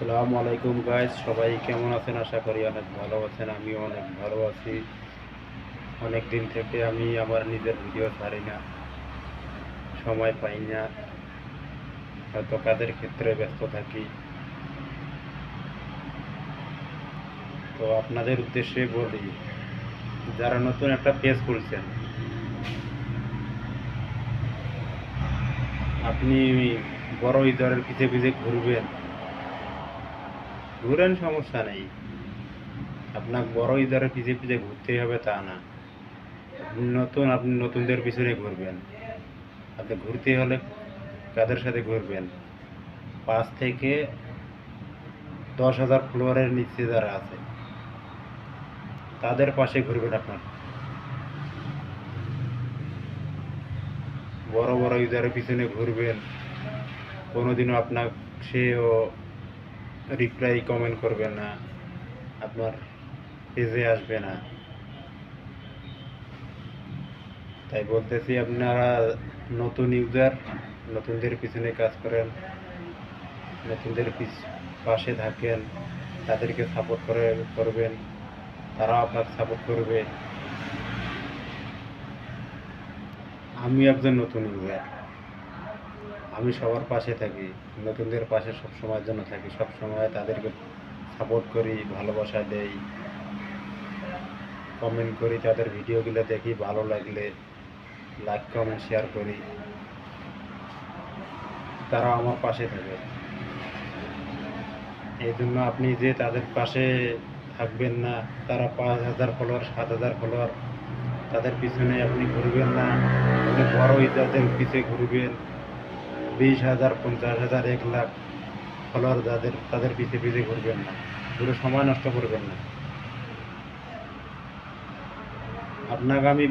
আসসালামু আলাইকুম গাইস, সবাই কেমন আছেন? আশা করি অনেক ভালো আছেন। আমিও অনেক ভালো আছি। অনেক দিন থেকে আমি আমার নিজের ভিডিও ছাড়ি না, সময় পাই না, হয়তো কাজের ক্ষেত্রে ব্যস্ত থাকি। তো আপনাদের উদ্দেশ্যে বলি, যারা নতুন একটা পেজ খুলছেন, আপনি বড় ইউজারের পিছে পিছে ঘুরবেন, ঘুরেন, সমস্যা নেই। আপনার বড় ইউজারের পিছে পিছে ঘুরতেই হবে তা না। আপনি নতুনদের পিছনে ঘুরবেন। আপনি ঘুরতে হলে কাদের সাথে ঘুরবেন? 5 থেকে 10,000 ফলোয়ারের নিচে যারা আছে তাদের পাশে ঘুরবেন। আপনার বড় বড় ইউজারের পিছনে ঘুরবেন, কোনোদিনও আপনার সেও রিপ্লাই কমেন্ট করবে না, আপনার পেজে আসবে না। তাই বলতেছি, আপনারা নতুন ইউজার, নতুনদের পিছনে কাজ করেন, নতুনদের পাশে থাকেন, তাদেরকে সাপোর্ট করবেন, তারাও আপনাকে সাপোর্ট করবে। আমি একজন নতুন ইউজার, আমি সবার পাশে থাকি, নতুনদের পাশে সব সময়ের জন্য থাকি, সব সময় তাদেরকে সাপোর্ট করি, ভালোবাসা দেই, কমেন্ট করি, তাদের ভিডিওগুলো দেখি, ভালো লাগলে লাইক কমেন্ট শেয়ার করি, তারা আমার পাশে থাকে। এই জন্য আপনি যে তাদের পাশে থাকবেন না, তারা 5,000 ফলোয়ার, 7,000 ফলোয়ার, তাদের পিছনে আপনি ঘুরবেন না। আপনি বড় ইউজারদের পিছিয়ে ঘুরবেন, 20,000, 50,000, 1 লাখ ফলোয়ার যাদের, তাদের পিছে পিছে ঘুরবেন না, ঘুরে সময় নষ্ট করবেন না। আপনাকে আমি